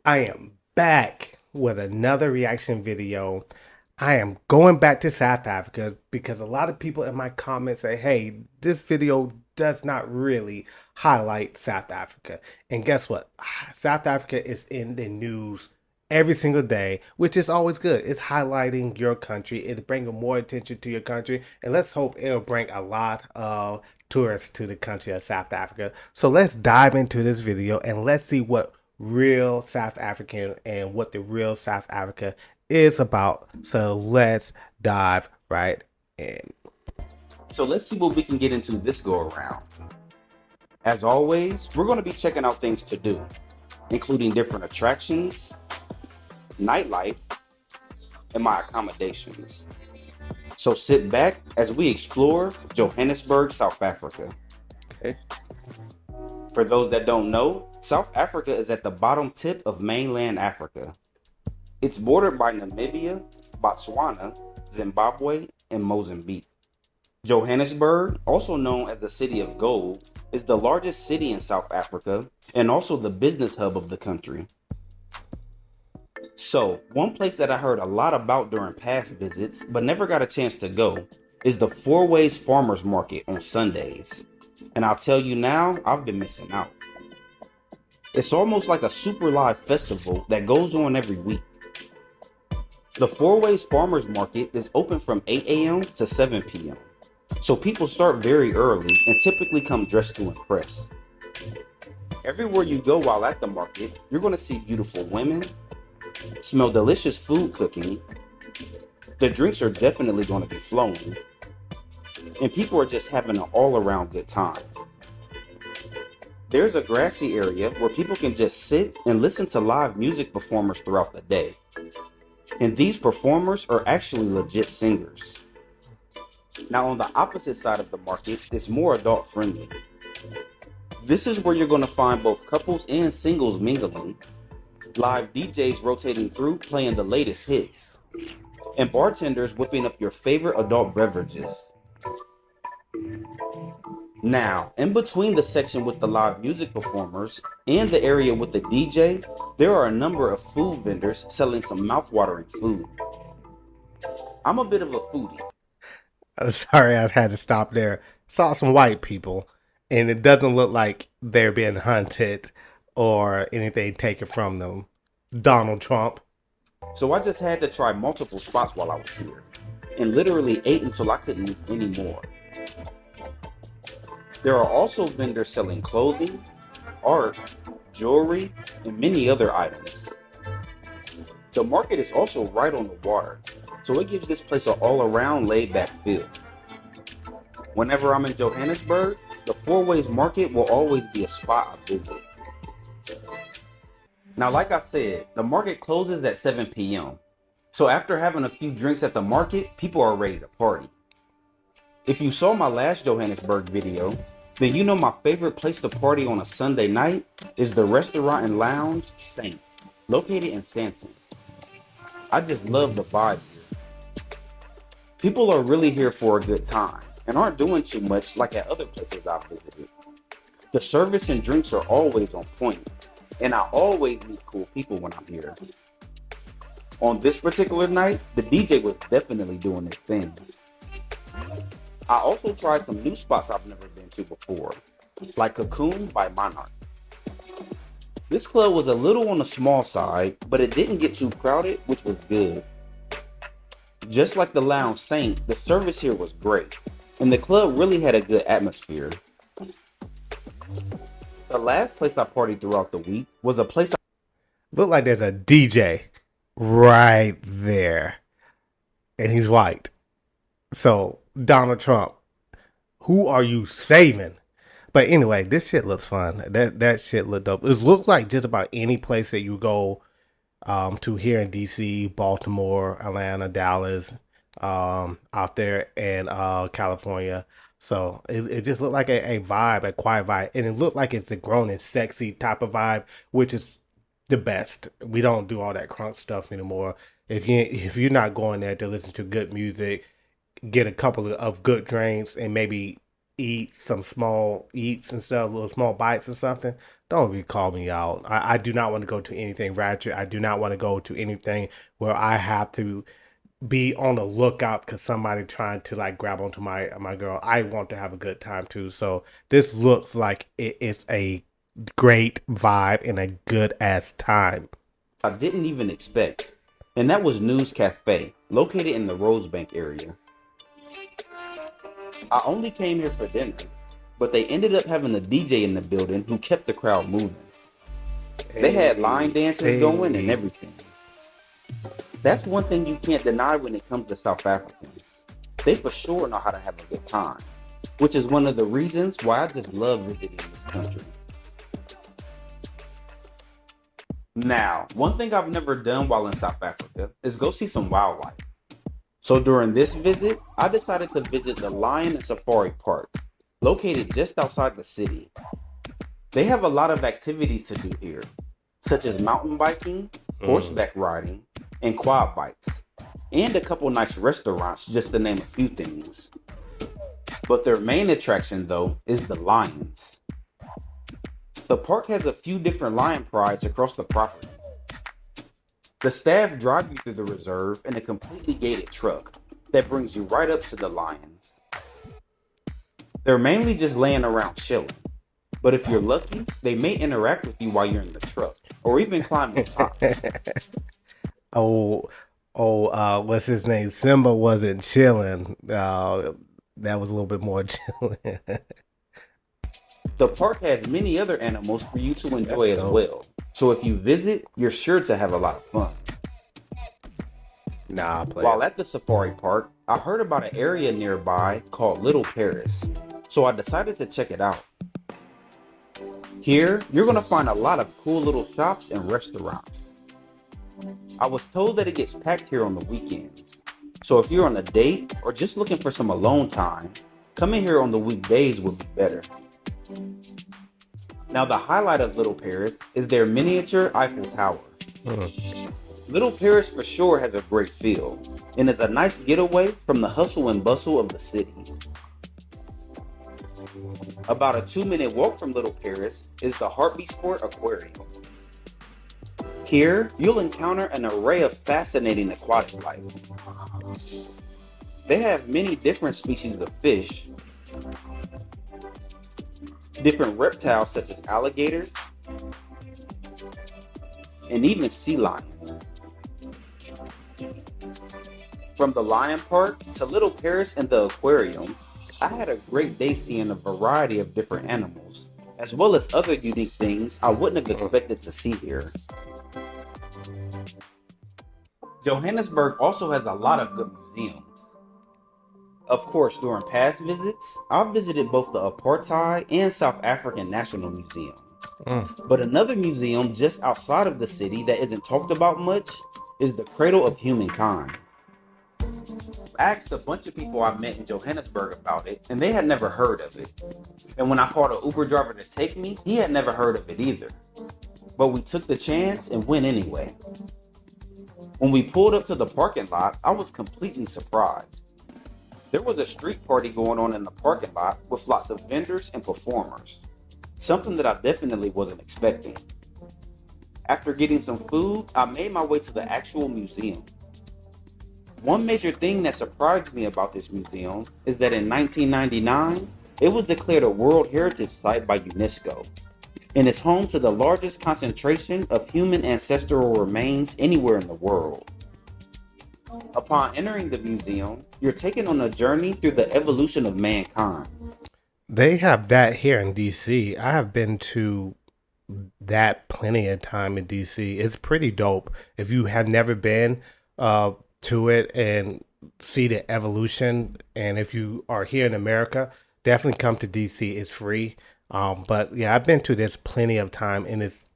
I am back with another reaction video. I am going back to South Africa because a lot of people in my comments say, hey, this video does not really highlight South Africa. And guess what? South Africa is in the news every single day, which is always good. It's highlighting your country, it's bringing more attention to your country, and let's hope it'll bring a lot of tourists to the country of South Africa. So let's dive into this video and let's see what real South African and what the real South Africa is about. So let's dive right in. So let's see what we can get into this go around. As always, we're going to be checking out things to do, including different attractions, nightlife, and my accommodations. So sit back as we explore Johannesburg, South Africa. Okay. For those that don't know, South Africa is at the bottom tip of mainland Africa. It's bordered by Namibia, Botswana, Zimbabwe, and Mozambique. Johannesburg, also known as the City of Gold, is the largest city in South Africa and also the business hub of the country. So, one place that I heard a lot about during past visits but never got a chance to go is the Fourways Farmers Market on Sundays. And I'll tell you now, I've been missing out. It's almost like a super live festival that goes on every week. The Fourways Farmers Market is open from 8 a.m. to 7 p.m. So people start very early and typically come dressed to impress. Everywhere you go while at the market, you're going to see beautiful women, smell delicious food cooking, the drinks are definitely going to be flowing, and people are just having an all-around good time. There's a grassy area where people can just sit and listen to live music performers throughout the day. And these performers are actually legit singers. Now on the opposite side of the market, it's more adult friendly. This is where you're going to find both couples and singles mingling, live DJs rotating through playing the latest hits, and bartenders whipping up your favorite adult beverages. Now, in between the section with the live music performers and the area with the DJ, there are a number of food vendors selling some mouth-watering food. I'm a bit of a foodie. I'm sorry, I've had to stop there. Saw some white people, and it doesn't look like they're being hunted or anything taken from them. Donald Trump. So I just had to try multiple spots while I was here, and literally ate until I couldn't eat anymore. There are also vendors selling clothing, art, jewelry, and many other items. The market is also right on the water, so it gives this place an all-around laid-back feel. Whenever I'm in Johannesburg, the Fourways Market will always be a spot I visit. Now, like I said, the market closes at 7 p.m. So after having a few drinks at the market, people are ready to party. If you saw my last Johannesburg video, then you know my favorite place to party on a Sunday night is the restaurant and lounge Saint, located in Sandton. I just love the vibe here. People are really here for a good time and aren't doing too much like at other places I've visited. The service and drinks are always on point, and I always meet cool people when I'm here. On this particular night, the DJ was definitely doing his thing. I also tried some new spots I've never been to before, like Cocoon by Monarch. This club was a little on the small side, but it didn't get too crowded, which was good. Just like the Lounge Saint, the service here was great, and the club really had a good atmosphere. The last place I partied throughout the week was a place Look like there's a DJ right there, and he's white. So, Donald Trump, who are you saving? But anyway, this shit looks fun. That shit looked dope. It looks like just about any place that you go to here in DC, Baltimore, Atlanta, Dallas, out there in California. So it just looked like a vibe, a quiet vibe. And it looked like it's a grown and sexy type of vibe, which is the best. We don't do all that crunk stuff anymore. If you're not going there to listen to good music, get a couple of good drinks, and maybe eat some small eats and stuff, little small bites or something, don't be call me out. I do not want to go to anything ratchet. I do not want to go to anything where I have to be on the lookout because somebody trying to like grab onto my girl. I want to have a good time too. So this looks like it is a great vibe and a good ass time. I didn't even expect, and that was News Cafe, located in the Rosebank area. I only came here for dinner, but they ended up having a DJ in the building who kept the crowd moving. They had line dances going and everything. That's one thing you can't deny when it comes to South Africans. They for sure know how to have a good time, which is one of the reasons why I just love visiting this country. Now, one thing I've never done while in South Africa is go see some wildlife. So during this visit, I decided to visit the Lion and Safari Park, located just outside the city. They have a lot of activities to do here, such as mountain biking, horseback riding, and quad bikes, and a couple nice restaurants, just to name a few things. But their main attraction, though, is the lions. The park has a few different lion prides across the property. The staff drive you through the reserve in a completely gated truck that brings you right up to the lions. They're mainly just laying around chilling, but if you're lucky, they may interact with you while you're in the truck, or even climb on top. Oh, what's his name? Simba wasn't chilling. That was a little bit more chilling. The park has many other animals for you to enjoy as well. So if you visit, you're sure to have a lot of fun. Nah, While at the safari park, I heard about an area nearby called Little Paris. So I decided to check it out. Here, you're going to find a lot of cool little shops and restaurants. I was told that it gets packed here on the weekends. So if you're on a date or just looking for some alone time, coming here on the weekdays would be better. Now the highlight of Little Paris is their miniature Eiffel Tower. Little Paris for sure has a great feel and is a nice getaway from the hustle and bustle of the city. About a 2-minute walk from Little Paris is the Heartbeat Sport Aquarium. Here, you'll encounter an array of fascinating aquatic life. They have many different species of fish, different reptiles such as alligators, and even sea lions. From the Lion Park to Little Paris and the aquarium, I had a great day seeing a variety of different animals, as well as other unique things I wouldn't have expected to see here. Johannesburg also has a lot of good museums. Of course, during past visits, I've visited both the Apartheid and South African National Museum. But another museum just outside of the city that isn't talked about much is the Cradle of Humankind. I asked a bunch of people I met in Johannesburg about it, and they had never heard of it. And when I called an Uber driver to take me, he had never heard of it either. But we took the chance and went anyway. When we pulled up to the parking lot, I was completely surprised. There was a street party going on in the parking lot with lots of vendors and performers. Something that I definitely wasn't expecting. After getting some food, I made my way to the actual museum. One major thing that surprised me about this museum is that in 1999, it was declared a World Heritage Site by UNESCO, and is home to the largest concentration of human ancestral remains anywhere in the world. Upon entering the museum, you're taken on a journey through the evolution of mankind. They have that here in DC. I have been to that plenty of time in DC. It's pretty dope. If you have never been to it and see the evolution, and if you are here in America, definitely come to DC. It's free. But yeah, I've been to this plenty of time, and it's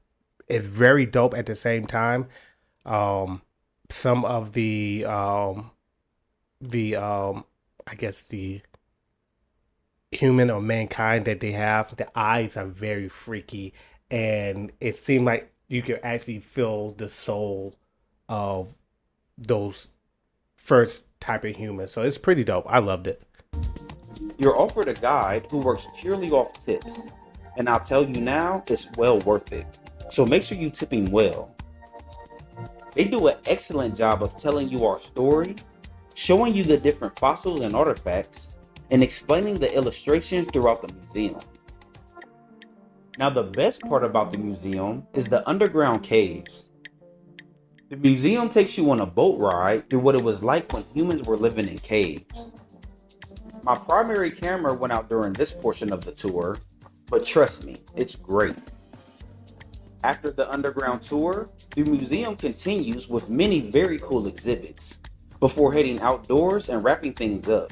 very dope at the same time. Some of the I guess the human or mankind that they have, the eyes are very freaky, and it seemed like you could actually feel the soul of those first type of humans. So it's pretty dope. I loved it. You're offered a guide who works purely off tips. And I'll tell you now, it's well worth it. So make sure you tip him well. They do an excellent job of telling you our story, showing you the different fossils and artifacts, and explaining the illustrations throughout the museum. Now, the best part about the museum is the underground caves. The museum takes you on a boat ride through what it was like when humans were living in caves. My primary camera went out during this portion of the tour, but trust me, it's great. After the underground tour, the museum continues with many very cool exhibits before heading outdoors and wrapping things up.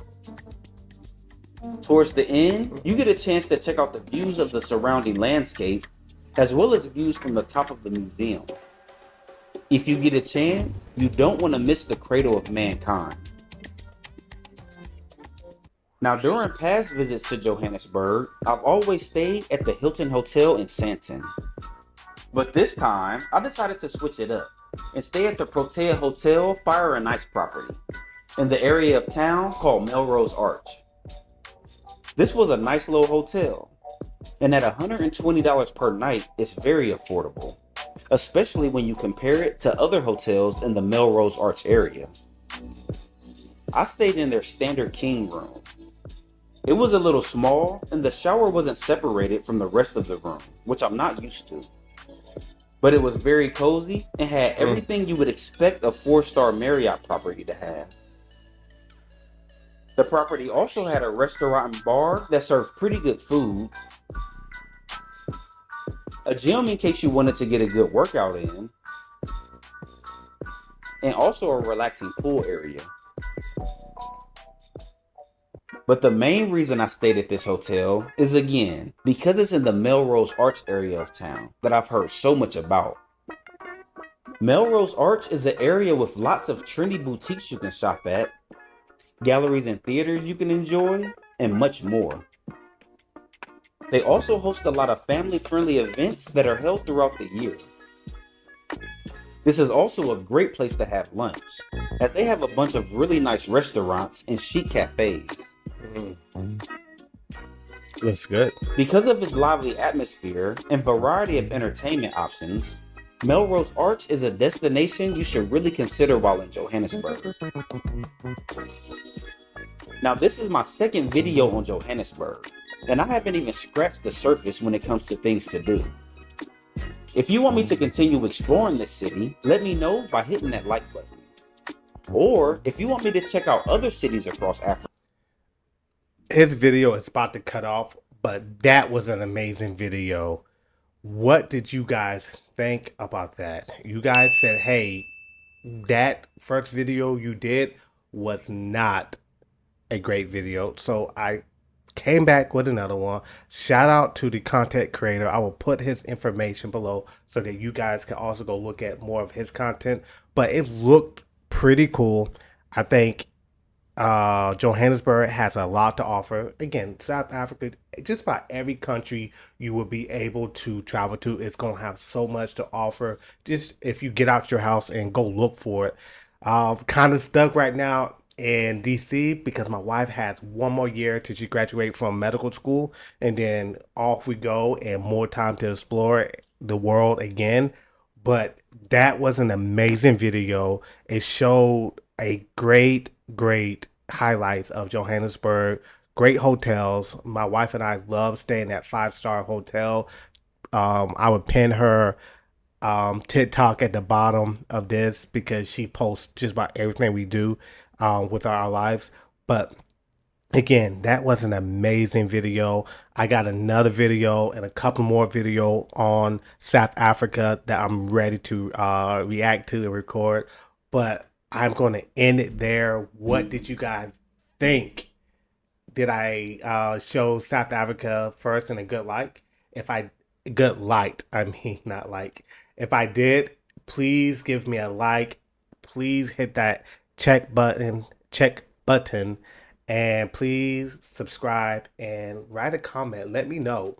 Towards the end, you get a chance to check out the views of the surrounding landscape, as well as views from the top of the museum. If you get a chance, you don't want to miss the Cradle of Humankind. Now, during past visits to Johannesburg, I've always stayed at the Hilton Hotel in Sandton. But this time, I decided to switch it up and stay at the Protea Hotel Fire and Ice property in the area of town called Melrose Arch. This was a nice little hotel, and at $120 per night, it's very affordable, especially when you compare it to other hotels in the Melrose Arch area. I stayed in their standard king room. It was a little small, and the shower wasn't separated from the rest of the room, which I'm not used to. But it was very cozy and had everything you would expect a 4-star Marriott property to have. The property also had a restaurant and bar that served pretty good food, a gym in case you wanted to get a good workout in, and also a relaxing pool area. But the main reason I stayed at this hotel is, again, because it's in the Melrose Arch area of town that I've heard so much about. Melrose Arch is an area with lots of trendy boutiques you can shop at, galleries and theaters you can enjoy, and much more. They also host a lot of family-friendly events that are held throughout the year. This is also a great place to have lunch, as they have a bunch of really nice restaurants and chic cafes. Looks good. Because of its lively atmosphere and variety of entertainment options, Melrose Arch is a destination you should really consider while in Johannesburg. Now, this is my second video on Johannesburg, and I haven't even scratched the surface when it comes to things to do. If you want me to continue exploring this city, let me know by hitting that like button. Or if you want me to check out other cities across Africa. His video is about to cut off, but that was an amazing video. What did you guys think about that? You guys said, hey, that first video you did was not a great video. So I came back with another one. Shout out to the content creator. I will put his information below so that you guys can also go look at more of his content. But it looked pretty cool. I think Johannesburg has a lot to offer. Again, South Africa, just about every country you will be able to travel to is going to have so much to offer. Just if you get out your house and go look for it. Kind of stuck right now in DC because my wife has one more year till she graduate from medical school, and then off we go and more time to explore the world again. But that was an amazing video. It showed a great highlights of Johannesburg, great hotels. My wife and I love staying at 5-star hotel. I would pin her TikTok at the bottom of this because she posts just about everything we do with our lives. But again, that was an amazing video. I got another video and a couple more video on South Africa that I'm ready to react to and record. But I'm going to end it there. What did you guys think? Did I show South Africa first in a good light? Good light, I mean, not like. If I did, please give me a like. Please hit that check button, and please subscribe and write a comment. Let me know.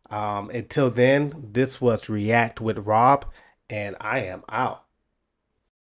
Until then, this was React with Rob, and I am out.